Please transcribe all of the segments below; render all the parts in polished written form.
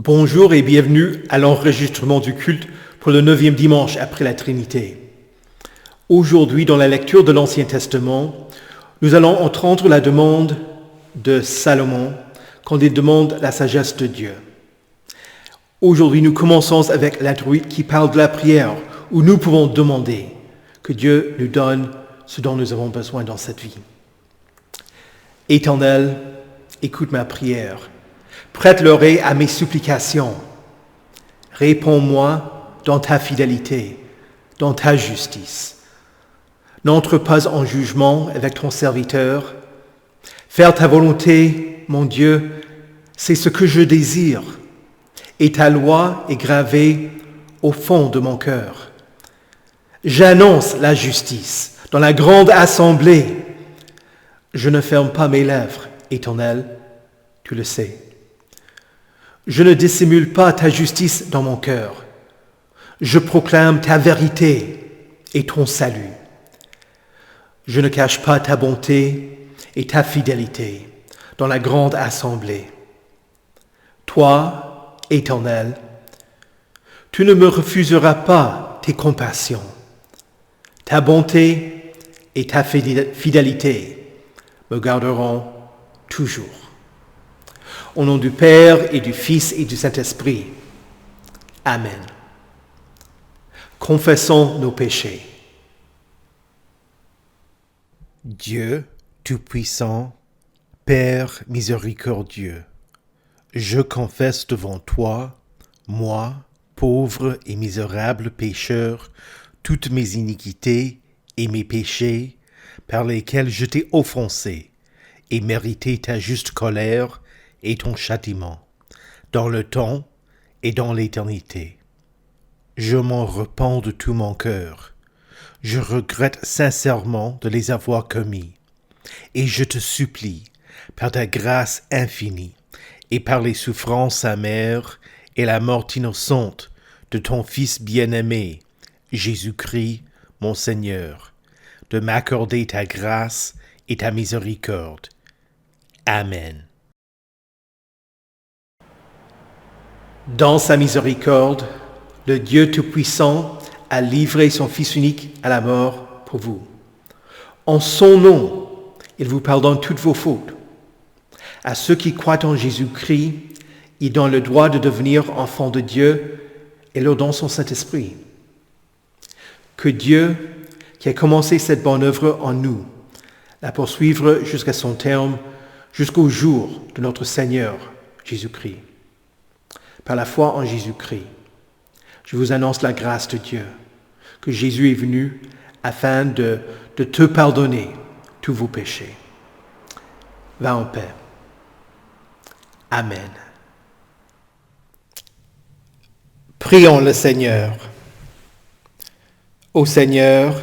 Bonjour et bienvenue à l'enregistrement du culte pour le 9e dimanche après la Trinité. Aujourd'hui, dans la lecture de l'Ancien Testament, nous allons entendre la demande de Salomon quand il demande la sagesse de Dieu. Aujourd'hui, nous commençons avec l'introïte qui parle de la prière, où nous pouvons demander que Dieu nous donne ce dont nous avons besoin dans cette vie. Éternel, écoute ma prière. Prête l'oreille à mes supplications. Réponds-moi dans ta fidélité, dans ta justice. N'entre pas en jugement avec ton serviteur. Faire ta volonté, mon Dieu, c'est ce que je désire, et ta loi est gravée au fond de mon cœur. J'annonce la justice dans la grande assemblée. Je ne ferme pas mes lèvres, Éternel, tu le sais. Je ne dissimule pas ta justice dans mon cœur. Je proclame ta vérité et ton salut. Je ne cache pas ta bonté et ta fidélité dans la grande assemblée. Toi, Éternel, tu ne me refuseras pas tes compassions. Ta bonté et ta fidélité me garderont toujours. Au nom du Père et du Fils et du Saint-Esprit. Amen. Confessons nos péchés. Dieu Tout-Puissant, Père miséricordieux, je confesse devant toi, moi, pauvre et misérable pécheur, toutes mes iniquités et mes péchés par lesquels je t'ai offensé et mérité ta juste colère et ton châtiment, dans le temps et dans l'éternité. Je m'en repens de tout mon cœur. Je regrette sincèrement de les avoir commis, et je te supplie, par ta grâce infinie, et par les souffrances amères et la mort innocente de ton Fils bien-aimé, Jésus-Christ, mon Seigneur, de m'accorder ta grâce et ta miséricorde. Amen. Dans sa miséricorde, le Dieu Tout-Puissant a livré son Fils unique à la mort pour vous. En son nom, il vous pardonne toutes vos fautes. À ceux qui croient en Jésus-Christ, il donne le droit de devenir enfants de Dieu et leur donne son Saint-Esprit. Que Dieu, qui a commencé cette bonne œuvre en nous, la poursuivre jusqu'à son terme, jusqu'au jour de notre Seigneur Jésus-Christ. Par la foi en Jésus-Christ, je vous annonce la grâce de Dieu, que Jésus est venu afin de te pardonner tous vos péchés. Va en paix. Amen. Prions le Seigneur. Ô Seigneur,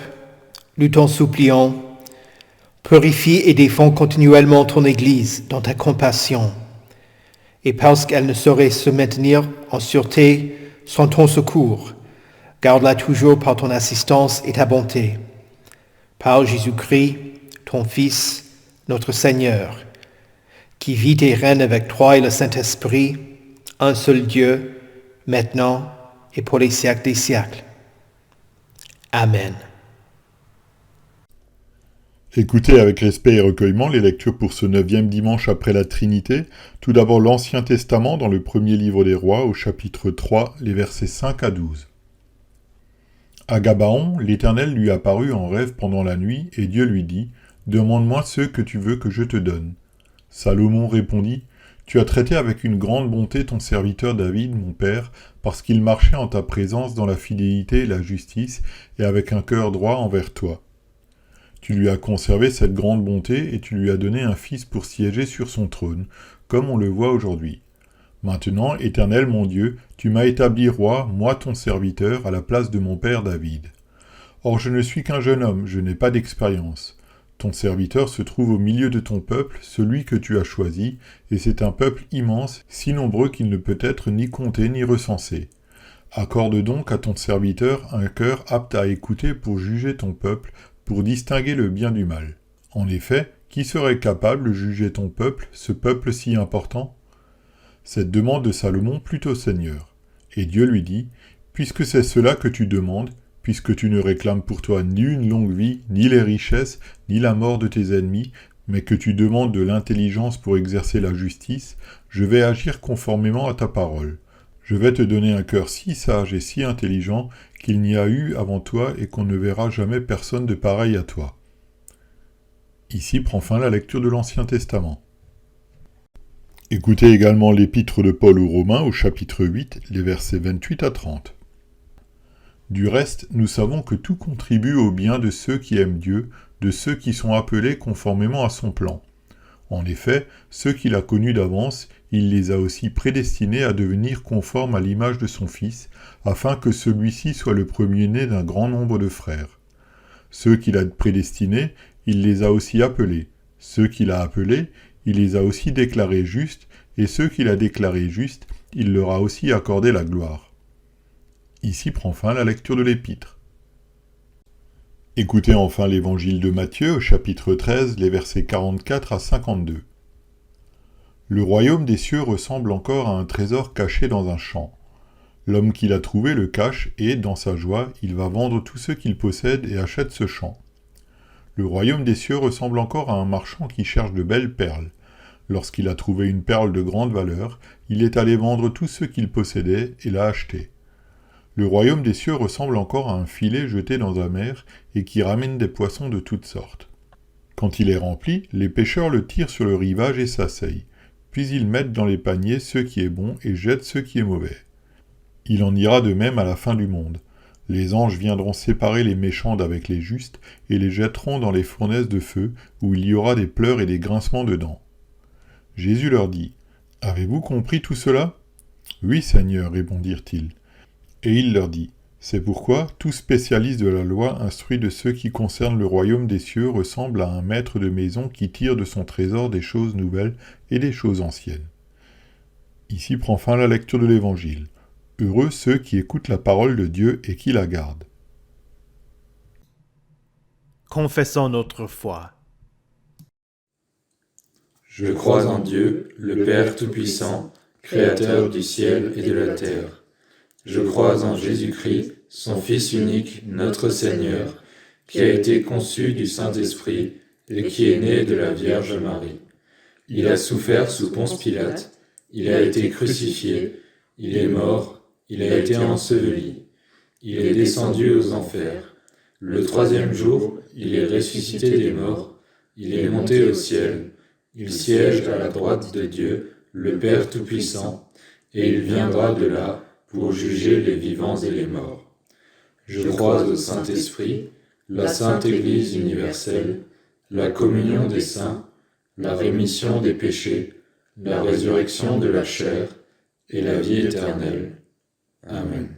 nous t'en supplions, purifie et défends continuellement ton Église dans ta compassion, et parce qu'elle ne saurait se maintenir en sûreté sans ton secours, garde-la toujours par ton assistance et ta bonté. Par Jésus-Christ, ton Fils, notre Seigneur, qui vit et règne avec toi et le Saint-Esprit, un seul Dieu, maintenant et pour les siècles des siècles. Amen. Écoutez avec respect et recueillement les lectures pour ce 9e dimanche après la Trinité. Tout d'abord l'Ancien Testament dans le premier livre des Rois au chapitre 3, les versets 5 à 12. À Gabaon, l'Éternel lui apparut en rêve pendant la nuit, et Dieu lui dit « Demande-moi ce que tu veux que je te donne. » Salomon répondit « Tu as traité avec une grande bonté ton serviteur David, mon père, parce qu'il marchait en ta présence dans la fidélité et la justice, et avec un cœur droit envers toi. Tu lui as conservé cette grande bonté, et tu lui as donné un fils pour siéger sur son trône, comme on le voit aujourd'hui. Maintenant, Éternel mon Dieu, tu m'as établi roi, moi ton serviteur, à la place de mon père David. Or je ne suis qu'un jeune homme, je n'ai pas d'expérience. Ton serviteur se trouve au milieu de ton peuple, celui que tu as choisi, et c'est un peuple immense, si nombreux qu'il ne peut être ni compté ni recensé. Accorde donc à ton serviteur un cœur apte à écouter pour juger ton peuple, pour distinguer le bien du mal. En effet, qui serait capable de juger ton peuple, ce peuple si important ? Cette demande de Salomon plut au Seigneur. Et Dieu lui dit, « Puisque c'est cela que tu demandes, puisque tu ne réclames pour toi ni une longue vie, ni les richesses, ni la mort de tes ennemis, mais que tu demandes de l'intelligence pour exercer la justice, je vais agir conformément à ta parole. Je vais te donner un cœur si sage et si intelligent qu'il n'y a eu avant toi et qu'on ne verra jamais personne de pareil à toi. » Ici prend fin la lecture de l'Ancien Testament. Écoutez également l'épître de Paul aux Romains au chapitre 8, les versets 28 à 30. Du reste, nous savons que tout contribue au bien de ceux qui aiment Dieu, de ceux qui sont appelés conformément à son plan. En effet, ceux qu'il a connus d'avance, il les a aussi prédestinés à devenir conformes à l'image de son Fils, afin que celui-ci soit le premier-né d'un grand nombre de frères. Ceux qu'il a prédestinés, il les a aussi appelés. Ceux qu'il a appelés, il les a aussi déclarés justes, et ceux qu'il a déclarés justes, il leur a aussi accordé la gloire. Ici prend fin la lecture de l'épître. Écoutez enfin l'évangile de Matthieu au chapitre 13, les versets 44 à 52. Le royaume des cieux ressemble encore à un trésor caché dans un champ. L'homme qui l'a trouvé le cache et, dans sa joie, il va vendre tout ce qu'il possède et achète ce champ. Le royaume des cieux ressemble encore à un marchand qui cherche de belles perles. Lorsqu'il a trouvé une perle de grande valeur, il est allé vendre tout ce qu'il possédait et l'a acheté. Le royaume des cieux ressemble encore à un filet jeté dans la mer et qui ramène des poissons de toutes sortes. Quand il est rempli, les pêcheurs le tirent sur le rivage et s'asseyent. Puis ils mettent dans les paniers ce qui est bon et jettent ce qui est mauvais. Il en ira de même à la fin du monde. Les anges viendront séparer les méchants d'avec les justes et les jetteront dans les fournaises de feu où il y aura des pleurs et des grincements de dents. Jésus leur dit, « Avez-vous compris tout cela » ? « Oui, Seigneur, répondirent-ils. Et il leur dit, « C'est pourquoi tout spécialiste de la loi instruit de ceux qui concernent le royaume des cieux ressemble à un maître de maison qui tire de son trésor des choses nouvelles et des choses anciennes. » Ici prend fin la lecture de l'Évangile. Heureux ceux qui écoutent la parole de Dieu et qui la gardent. Confessons notre foi. Je crois en Dieu, le Père Tout-Puissant, Créateur du ciel et de la terre. Je crois en Jésus-Christ, son Fils unique, notre Seigneur, qui a été conçu du Saint-Esprit et qui est né de la Vierge Marie. Il a souffert sous Ponce Pilate, il a été crucifié, il est mort, il a été enseveli, il est descendu aux enfers. Le troisième jour, il est ressuscité des morts, il est monté au ciel, il siège à la droite de Dieu, le Père Tout-Puissant, et il viendra de là pour juger les vivants et les morts. Je crois au Saint-Esprit, la Sainte Église universelle, la communion des saints, la rémission des péchés, la résurrection de la chair et la vie éternelle. Amen.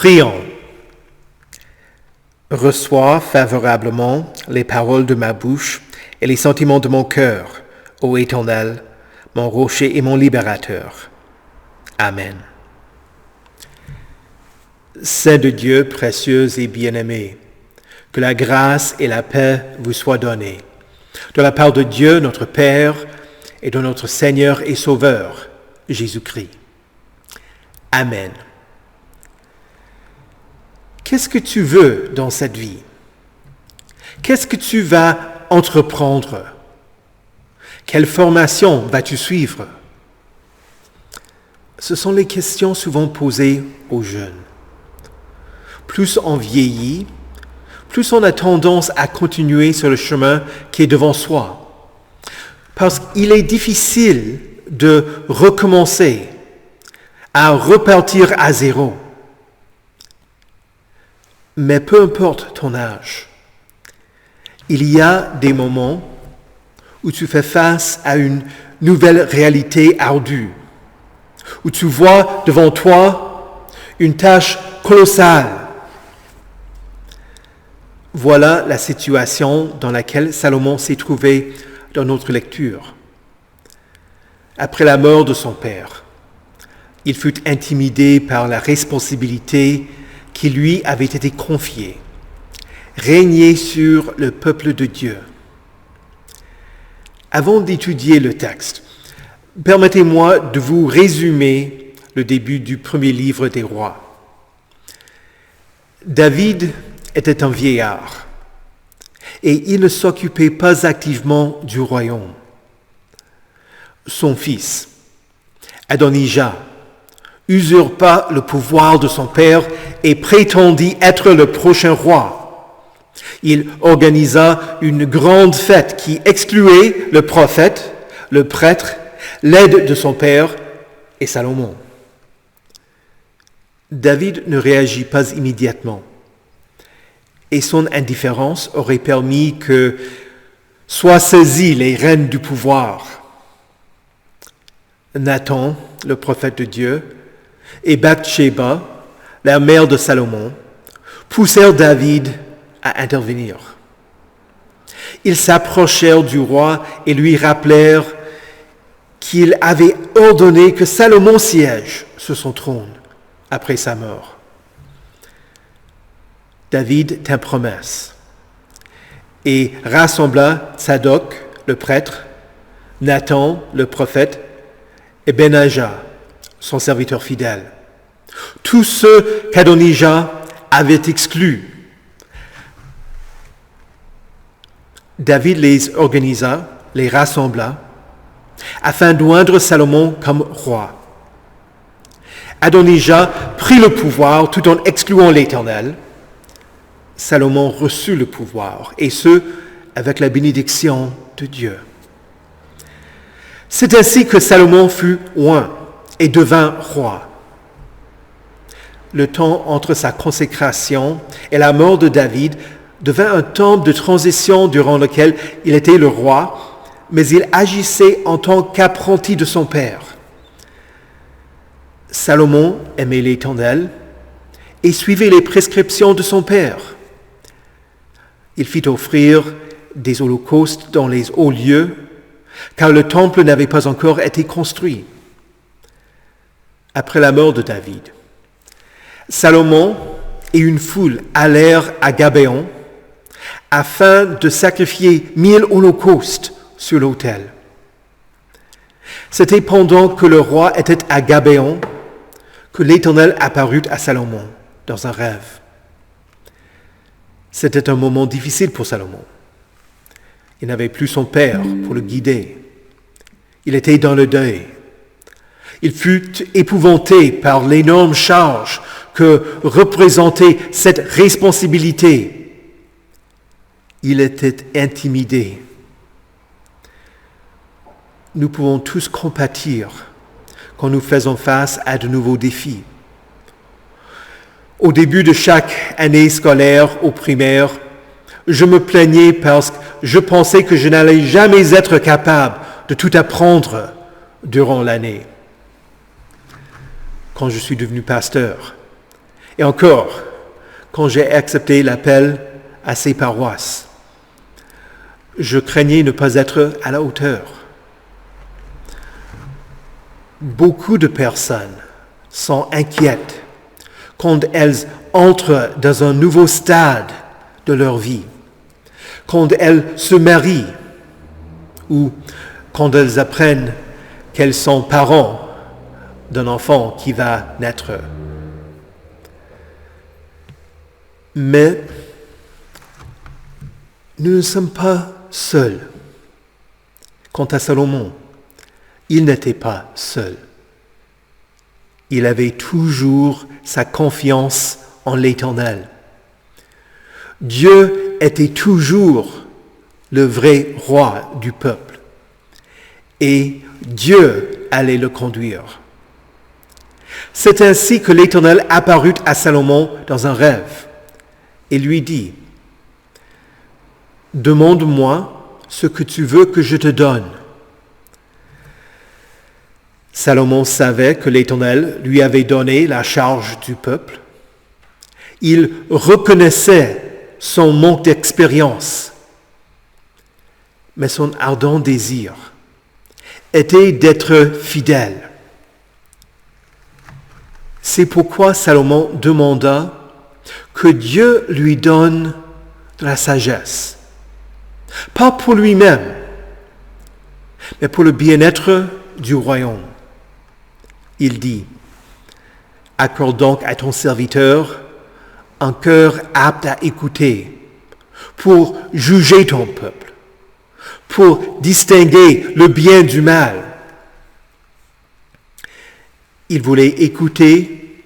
Prions. Reçois favorablement les paroles de ma bouche et les sentiments de mon cœur, ô Éternel, mon rocher et mon libérateur. Amen. Saint de Dieu, précieux et bien-aimé, que la grâce et la paix vous soient données, de la part de Dieu notre Père et de notre Seigneur et Sauveur, Jésus-Christ. Amen. Qu'est-ce que tu veux dans cette vie? Qu'est-ce que tu vas entreprendre? Quelle formation vas-tu suivre? Ce sont les questions souvent posées aux jeunes. Plus on vieillit, plus on a tendance à continuer sur le chemin qui est devant soi. Parce qu'il est difficile de recommencer, à repartir à zéro. Mais peu importe ton âge, il y a des moments où tu fais face à une nouvelle réalité ardue, où tu vois devant toi une tâche colossale. Voilà la situation dans laquelle Salomon s'est trouvé dans notre lecture. Après la mort de son père, il fut intimidé par la responsabilité qui lui avait été confiée, régner sur le peuple de Dieu. Avant d'étudier le texte, permettez-moi de vous résumer le début du premier livre des rois. David était un vieillard et il ne s'occupait pas activement du royaume. Son fils, Adonijah, usurpa le pouvoir de son père et prétendit être le prochain roi. Il organisa une grande fête qui excluait le prophète, le prêtre, l'aide de son père et Salomon. David ne réagit pas immédiatement et son indifférence aurait permis que soient saisis les rênes du pouvoir. Nathan, le prophète de Dieu, et Bathsheba, la mère de Salomon, poussèrent David à intervenir. Ils s'approchèrent du roi et lui rappelèrent qu'il avait ordonné que Salomon siège sur son trône après sa mort. David tint promesse et rassembla Tsadok, le prêtre, Nathan, le prophète, et Benajah, son serviteur fidèle. Tous ceux qu'Adonijah avait exclus. David les organisa, les rassembla, afin d'oindre Salomon comme roi. Adonijah prit le pouvoir tout en excluant l'Éternel. Salomon reçut le pouvoir, et ce, avec la bénédiction de Dieu. C'est ainsi que Salomon fut oint et devint roi. Le temps entre sa consécration et la mort de David devint un temps de transition durant lequel il était le roi, mais il agissait en tant qu'apprenti de son père. Salomon aimait l'Éternel et suivait les prescriptions de son père. Il fit offrir des holocaustes dans les hauts lieux, car le temple n'avait pas encore été construit. Après la mort de David, Salomon et une foule allèrent à Gabéon afin de sacrifier 1000 holocaustes sur l'autel. C'était pendant que le roi était à Gabéon que l'Éternel apparut à Salomon dans un rêve. C'était un moment difficile pour Salomon. Il n'avait plus son père pour le guider. Il était dans le deuil. Il fut épouvanté par l'énorme charge que représentait cette responsabilité. Il était intimidé. Nous pouvons tous compatir quand nous faisons face à de nouveaux défis. Au début de chaque année scolaire au primaire, je me plaignais parce que je pensais que je n'allais jamais être capable de tout apprendre durant l'année. Quand je suis devenu pasteur, Et encore, quand j'ai accepté l'appel à ces paroisses, je craignais ne pas être à la hauteur. Beaucoup de personnes sont inquiètes quand elles entrent dans un nouveau stade de leur vie, quand elles se marient ou quand elles apprennent qu'elles sont parents d'un enfant qui va naître. Mais nous ne sommes pas seuls. Quant à Salomon, il n'était pas seul. Il avait toujours sa confiance en l'Éternel. Dieu était toujours le vrai roi du peuple. Et Dieu allait le conduire. C'est ainsi que l'Éternel apparut à Salomon dans un rêve et lui dit, « Demande-moi ce que tu veux que je te donne. » Salomon savait que l'Éternel lui avait donné la charge du peuple. Il reconnaissait son manque d'expérience, mais son ardent désir était d'être fidèle. C'est pourquoi Salomon demanda que Dieu lui donne de la sagesse, pas pour lui-même, mais pour le bien-être du royaume. Il dit, « Accorde donc à ton serviteur un cœur apte à écouter, pour juger ton peuple, pour distinguer le bien du mal. » Il voulait écouter,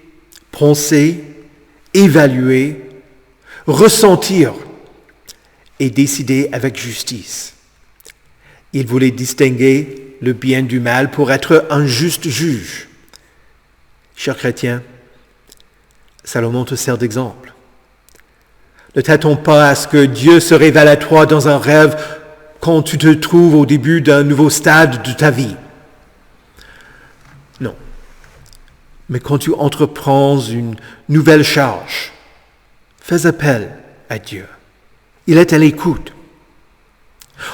penser, évaluer, ressentir et décider avec justice. Il voulait distinguer le bien du mal pour être un juste juge. Chers chrétiens, Salomon te sert d'exemple. Ne t'attends pas à ce que Dieu se révèle à toi dans un rêve quand tu te trouves au début d'un nouveau stade de ta vie. Non. Mais quand tu entreprends une nouvelle charge, fais appel à Dieu. Il est à l'écoute.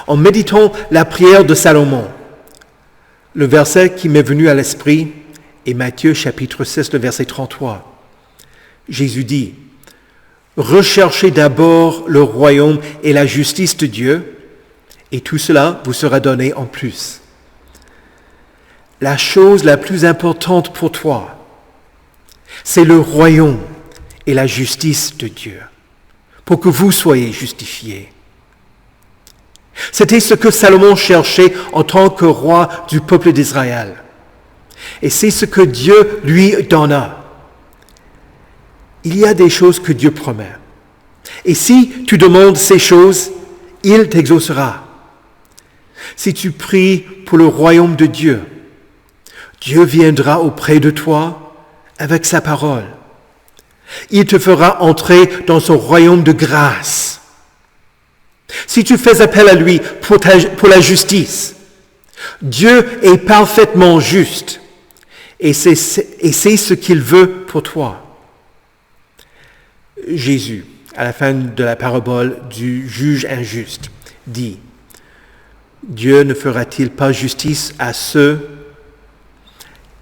En méditant la prière de Salomon, le verset qui m'est venu à l'esprit est Matthieu chapitre 6, le verset 33. Jésus dit, « Recherchez d'abord le royaume et la justice de Dieu, et tout cela vous sera donné en plus. » La chose la plus importante pour toi, c'est le royaume et la justice de Dieu, pour que vous soyez justifiés. C'était ce que Salomon cherchait en tant que roi du peuple d'Israël. Et c'est ce que Dieu lui donna. Il y a des choses que Dieu promet. Et si tu demandes ces choses, il t'exaucera. Si tu pries pour le royaume de Dieu, Dieu viendra auprès de toi avec sa parole. Il te fera entrer dans son royaume de grâce. Si tu fais appel à lui pour la justice, Dieu est parfaitement juste et c'est ce qu'il veut pour toi. Jésus, à la fin de la parabole du juge injuste, dit, « Dieu ne fera-t-il pas justice à ceux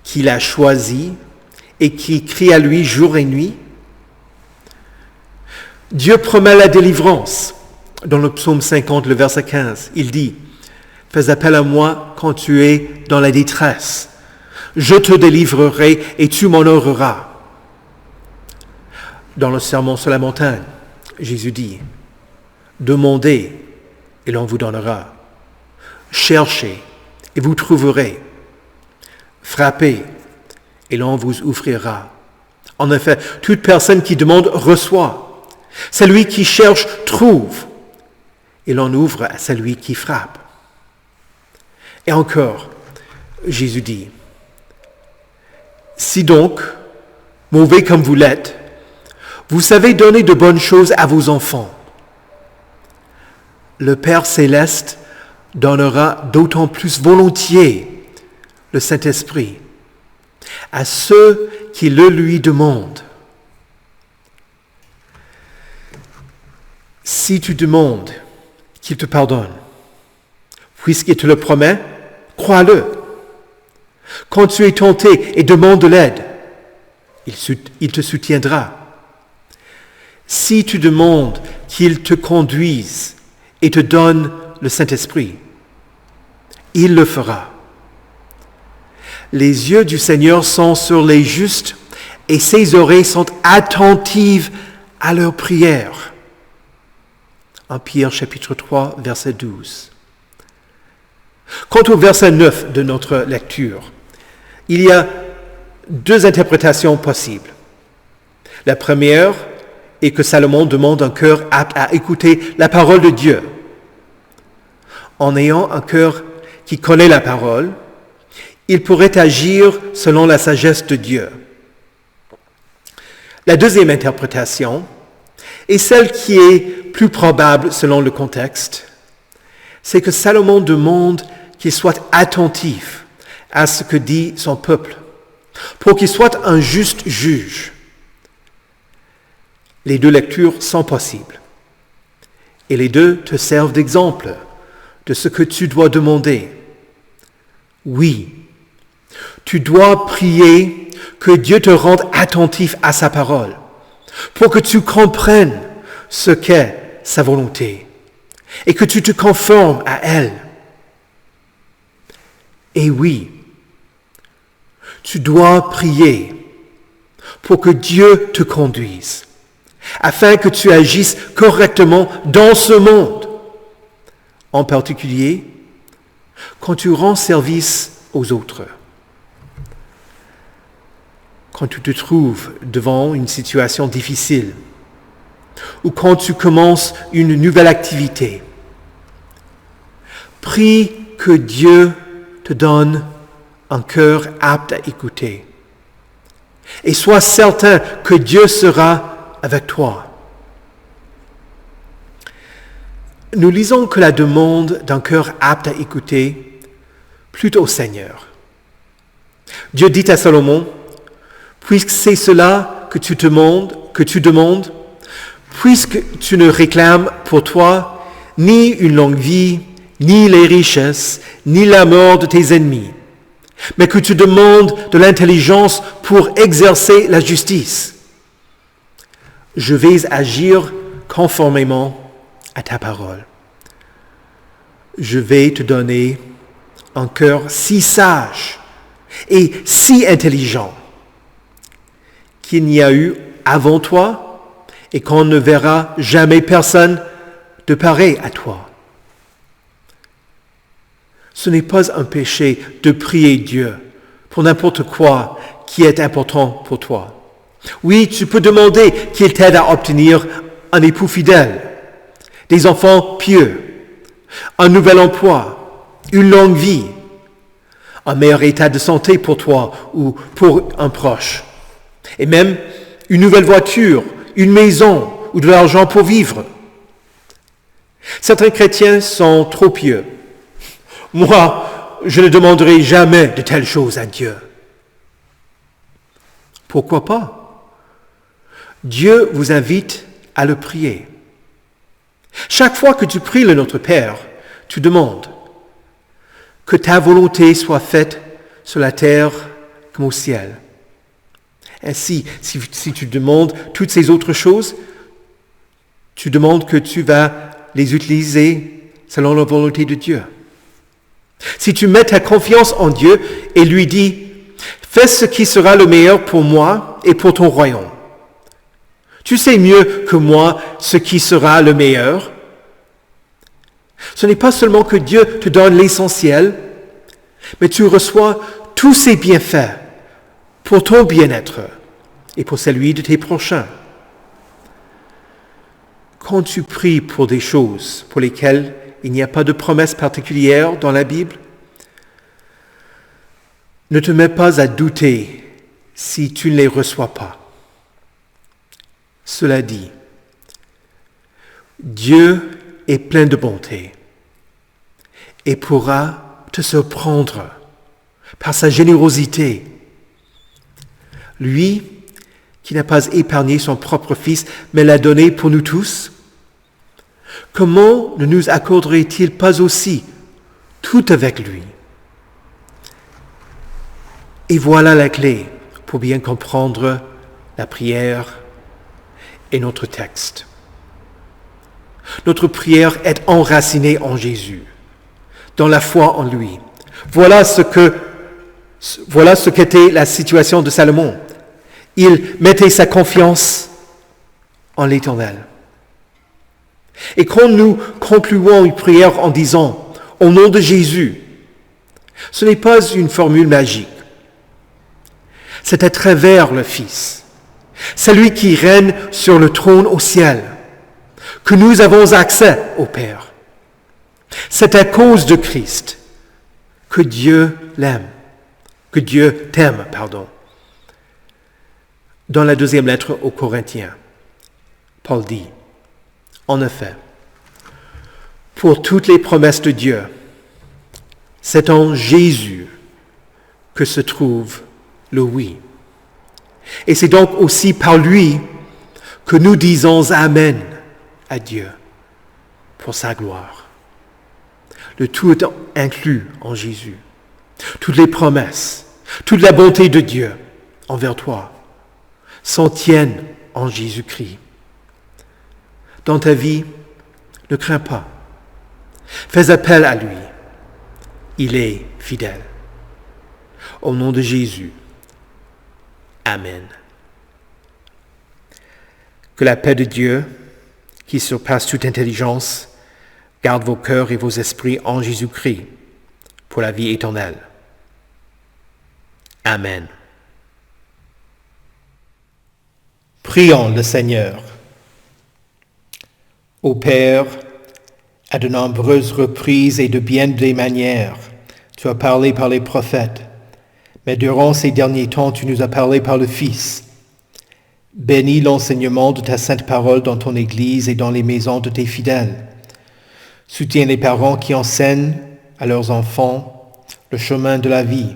qu'il a choisis et qui crient à lui jour et nuit? » Dieu promet la délivrance. Dans le psaume 50, le verset 15, il dit, « Fais appel à moi quand tu es dans la détresse. Je te délivrerai et tu m'honoreras. » Dans le sermon sur la montagne, Jésus dit, « Demandez et l'on vous donnera. Cherchez et vous trouverez. Frappez et l'on vous ouvrira. En effet, toute personne qui demande reçoit. Celui qui cherche trouve. Et l'on ouvre à celui qui frappe. » Et encore, Jésus dit, « Si donc, mauvais comme vous l'êtes, vous savez donner de bonnes choses à vos enfants, le Père céleste donnera d'autant plus volontiers le Saint-Esprit à ceux qui le lui demandent. Si tu demandes qu'il te pardonne, puisqu'il te le promet, crois-le. Quand tu es tenté et demandes de l'aide, il te soutiendra. Si tu demandes qu'il te conduise et te donne le Saint-Esprit, il le fera. Les yeux du Seigneur sont sur les justes et ses oreilles sont attentives à leurs prières. En Pierre chapitre 3, verset 12. Quant au verset 9 de notre lecture, il y a deux interprétations possibles. La première est que Salomon demande un cœur apte à écouter la parole de Dieu. En ayant un cœur qui connaît la parole, il pourrait agir selon la sagesse de Dieu. La deuxième interprétation est celle qui est plus probable selon le contexte. C'est que Salomon demande qu'il soit attentif à ce que dit son peuple, pour qu'il soit un juste juge. Les deux lectures sont possibles, et les deux te servent d'exemple de ce que tu dois demander. Oui, tu dois prier que Dieu te rende attentif à sa parole, pour que tu comprennes ce qu'est sa volonté, et que tu te conformes à elle. Et oui, tu dois prier pour que Dieu te conduise, afin que tu agisses correctement dans ce monde, en particulier quand tu rends service aux autres. Quand tu te trouves devant une situation difficile, ou quand tu commences une nouvelle activité, prie que Dieu te donne un cœur apte à écouter. Et sois certain que Dieu sera avec toi. Nous lisons que la demande d'un cœur apte à écouter plaît au Seigneur. Dieu dit à Salomon, puisque c'est cela que tu demandes, puisque tu ne réclames pour toi ni une longue vie, ni les richesses, ni la mort de tes ennemis, mais que tu demandes de l'intelligence pour exercer la justice. Je vais agir conformément à ta parole. Je vais te donner un cœur si sage et si intelligent qu'il n'y a eu avant toi et qu'on ne verra jamais personne de pareil à toi. Ce n'est pas un péché de prier Dieu pour n'importe quoi qui est important pour toi. Oui, tu peux demander qu'il t'aide à obtenir un époux fidèle, des enfants pieux, un nouvel emploi, une longue vie, un meilleur état de santé pour toi ou pour un proche, et même une nouvelle voiture, une maison ou de l'argent pour vivre. Certains chrétiens sont trop pieux. Moi, je ne demanderai jamais de telles choses à Dieu. Pourquoi pas? Dieu vous invite à le prier. Chaque fois que tu pries le Notre Père, tu demandes que ta volonté soit faite sur la terre comme au ciel. Ainsi, si tu demandes toutes ces autres choses, tu demandes que tu vas les utiliser selon la volonté de Dieu. Si tu mets ta confiance en Dieu et lui dis « Fais ce qui sera le meilleur pour moi et pour ton royaume. Tu sais mieux que moi ce qui sera le meilleur. » Ce n'est pas seulement que Dieu te donne l'essentiel, mais tu reçois tous ses bienfaits pour ton bien-être et pour celui de tes prochains. Quand tu pries pour des choses pour lesquelles il n'y a pas de promesse particulière dans la Bible, ne te mets pas à douter si tu ne les reçois pas. Cela dit, Dieu est plein de bonté et pourra te surprendre par sa générosité. Lui, qui n'a pas épargné son propre Fils, mais l'a donné pour nous tous, comment ne nous accorderait-il pas aussi tout avec lui? Et voilà la clé pour bien comprendre la prière et notre texte. Notre prière est enracinée en Jésus, dans la foi en lui. Voilà ce qu'était la situation de Salomon. Il mettait sa confiance en l'Éternel. Et quand nous concluons une prière en disant « Au nom de Jésus », ce n'est pas une formule magique. C'est à travers le Fils, celui qui règne sur le trône au ciel, que nous avons accès au Père. C'est à cause de Christ que Dieu l'aime, que Dieu t'aime, pardon. Dans la deuxième lettre aux Corinthiens, Paul dit, en effet, pour toutes les promesses de Dieu, c'est en Jésus que se trouve le oui. Et c'est donc aussi par lui que nous disons Amen à Dieu pour sa gloire. Le tout est inclus en Jésus. Toutes les promesses, toute la bonté de Dieu envers toi s'en tiennent en Jésus-Christ. Dans ta vie, ne crains pas. Fais appel à lui. Il est fidèle. Au nom de Jésus. Amen. Que la paix de Dieu, qui surpasse toute intelligence, garde vos cœurs et vos esprits en Jésus-Christ pour la vie éternelle. Amen. Prions le Seigneur. Ô Père, à de nombreuses reprises et de bien des manières, tu as parlé par les prophètes, mais durant ces derniers temps, tu nous as parlé par le Fils. Bénis l'enseignement de ta sainte parole dans ton Église et dans les maisons de tes fidèles. Soutiens les parents qui enseignent à leurs enfants le chemin de la vie.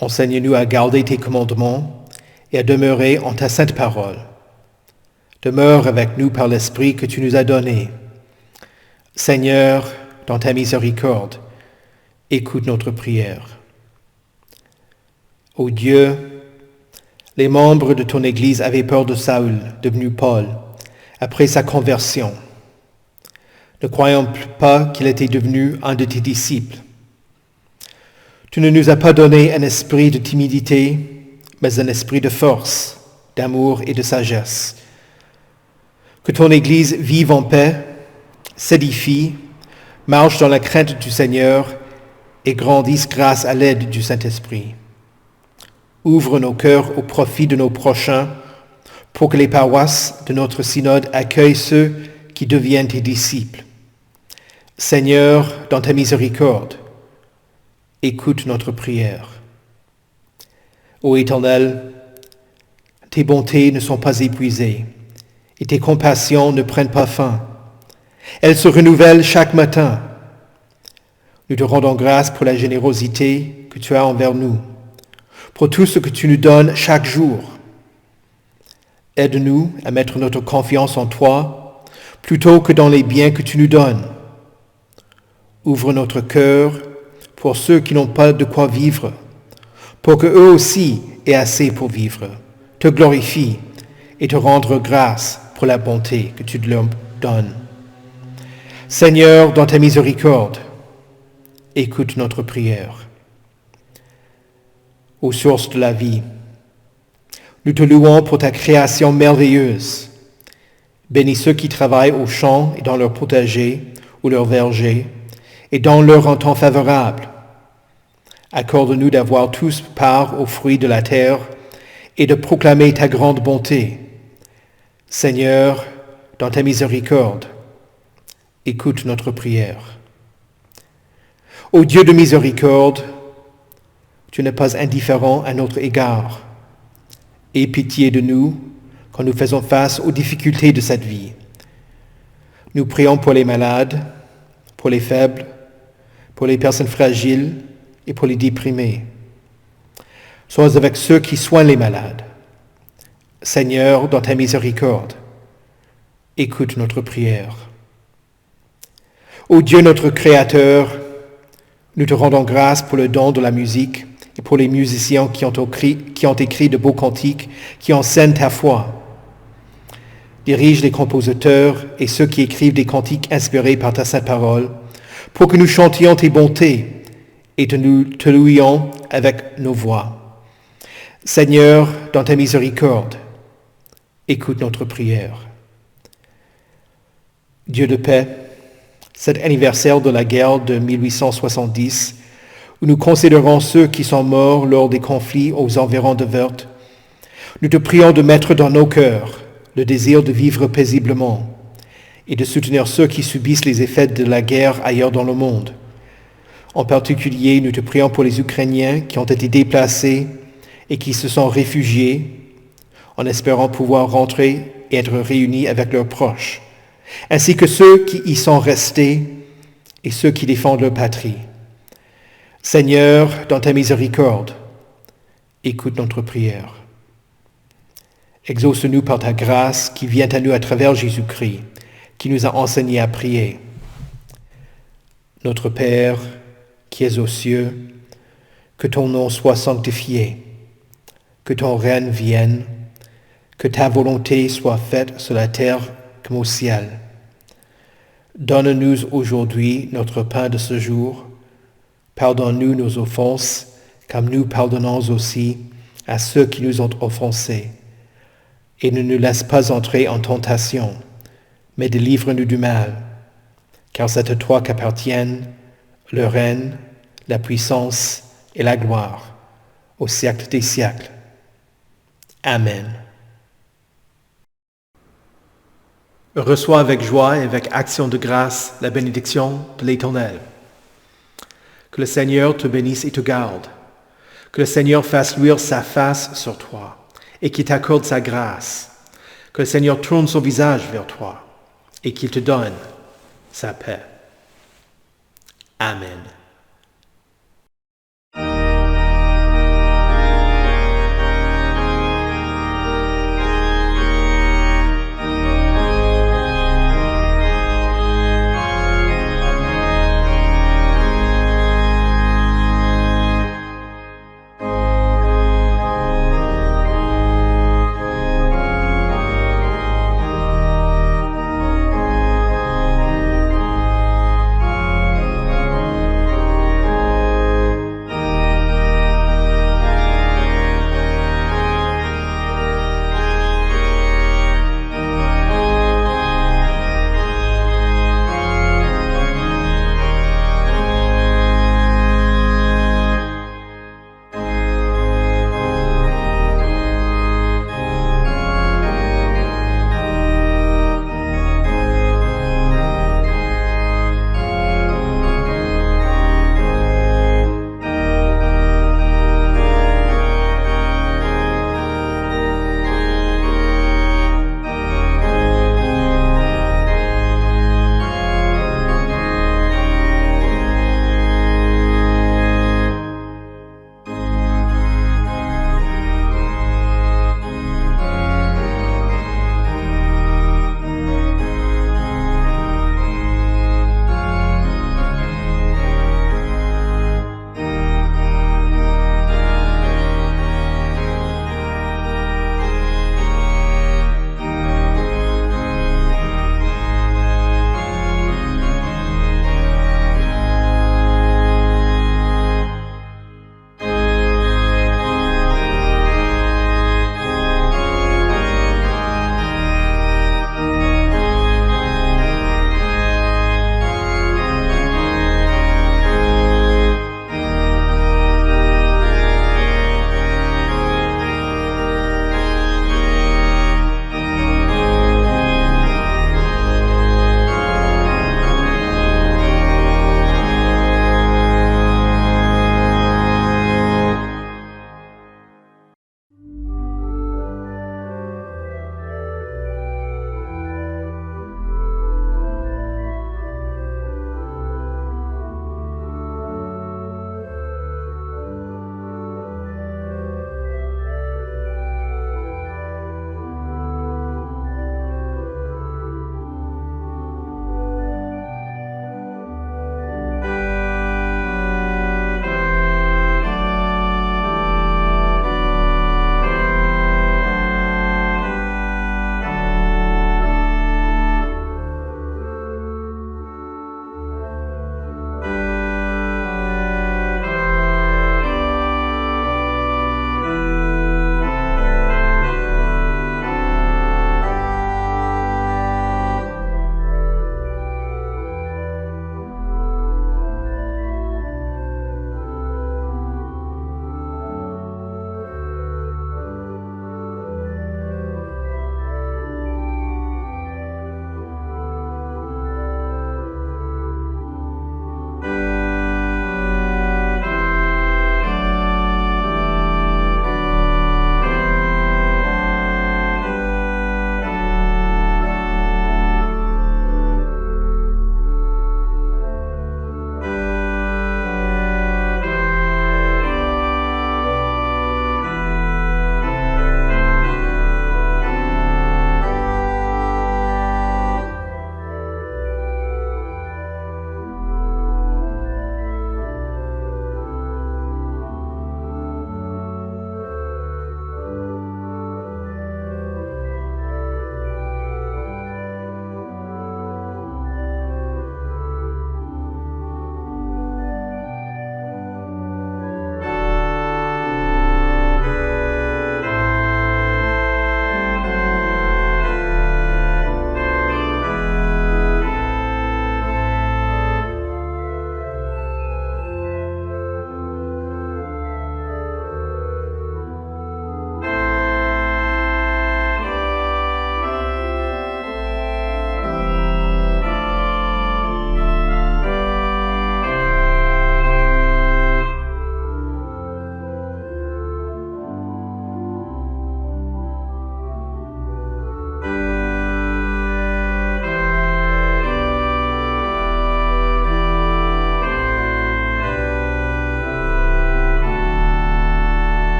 Enseigne-nous à garder tes commandements et à demeurer en ta sainte parole. Demeure avec nous par l'Esprit que tu nous as donné. Seigneur, dans ta miséricorde, écoute notre prière. Ô Dieu, les membres de ton Église avaient peur de Saül, devenu Paul, après sa conversion. Ne croyons pas qu'il était devenu un de tes disciples. Tu ne nous as pas donné un esprit de timidité, mais un esprit de force, d'amour et de sagesse. Que ton Église vive en paix, s'édifie, marche dans la crainte du Seigneur et grandisse grâce à l'aide du Saint-Esprit. Ouvre nos cœurs au profit de nos prochains pour que les paroisses de notre synode accueillent ceux qui deviennent tes disciples. Seigneur, dans ta miséricorde, écoute notre prière. Ô Éternel, tes bontés ne sont pas épuisées et tes compassions ne prennent pas fin. Elles se renouvellent chaque matin. Nous te rendons grâce pour la générosité que tu as envers nous, pour tout ce que tu nous donnes chaque jour. Aide-nous à mettre notre confiance en toi plutôt que dans les biens que tu nous donnes. Ouvre notre cœur pour ceux qui n'ont pas de quoi vivre, pour que eux aussi aient assez pour vivre, te glorifient et te rendre grâce pour la bonté que tu leur donnes. Seigneur, dans ta miséricorde, écoute notre prière. Ô source de la vie, nous te louons pour ta création merveilleuse. Bénis ceux qui travaillent aux champs et dans leurs potagers ou leurs vergers et dans leur temps favorable. Accorde-nous d'avoir tous part aux fruits de la terre et de proclamer ta grande bonté. Seigneur, dans ta miséricorde, écoute notre prière. Ô Dieu de miséricorde, tu n'es pas indifférent à notre égard. Aie pitié de nous quand nous faisons face aux difficultés de cette vie. Nous prions pour les malades, pour les faibles, pour les personnes fragiles et pour les déprimés. Sois avec ceux qui soignent les malades. Seigneur, dans ta miséricorde, écoute notre prière. Ô Dieu notre Créateur, nous te rendons grâce pour le don de la musique et pour les musiciens qui ont écrit de beaux cantiques qui enseignent ta foi. Dirige les compositeurs et ceux qui écrivent des cantiques inspirés par ta sainte parole, pour que nous chantions tes bontés et nous te louions avec nos voix. Seigneur, dans ta miséricorde, écoute notre prière. Dieu de paix, cet anniversaire de la guerre de 1870, où nous considérons ceux qui sont morts lors des conflits aux environs de Wörth, nous te prions de mettre dans nos cœurs le désir de vivre paisiblement et de soutenir ceux qui subissent les effets de la guerre ailleurs dans le monde. En particulier, nous te prions pour les Ukrainiens qui ont été déplacés et qui se sont réfugiés, en espérant pouvoir rentrer et être réunis avec leurs proches, ainsi que ceux qui y sont restés et ceux qui défendent leur patrie. Seigneur, dans ta miséricorde, écoute notre prière. Exauce-nous par ta grâce qui vient à nous à travers Jésus-Christ, qui nous a enseigné à prier. Notre Père, qui es aux cieux, que ton nom soit sanctifié, que ton règne vienne, que ta volonté soit faite sur la terre comme au ciel. Donne-nous aujourd'hui notre pain de ce jour. Pardonne-nous nos offenses, comme nous pardonnons aussi à ceux qui nous ont offensés. Et ne nous laisse pas entrer en tentation, mais délivre-nous du mal, car c'est à toi qu'appartiennent le règne, la puissance et la gloire, au siècle des siècles. Amen. Reçois avec joie et avec action de grâce la bénédiction de l'Éternel. Que le Seigneur te bénisse et te garde. Que le Seigneur fasse luire sa face sur toi et qu'il t'accorde sa grâce. Que le Seigneur tourne son visage vers toi et qu'il te donne sa paix. Amen.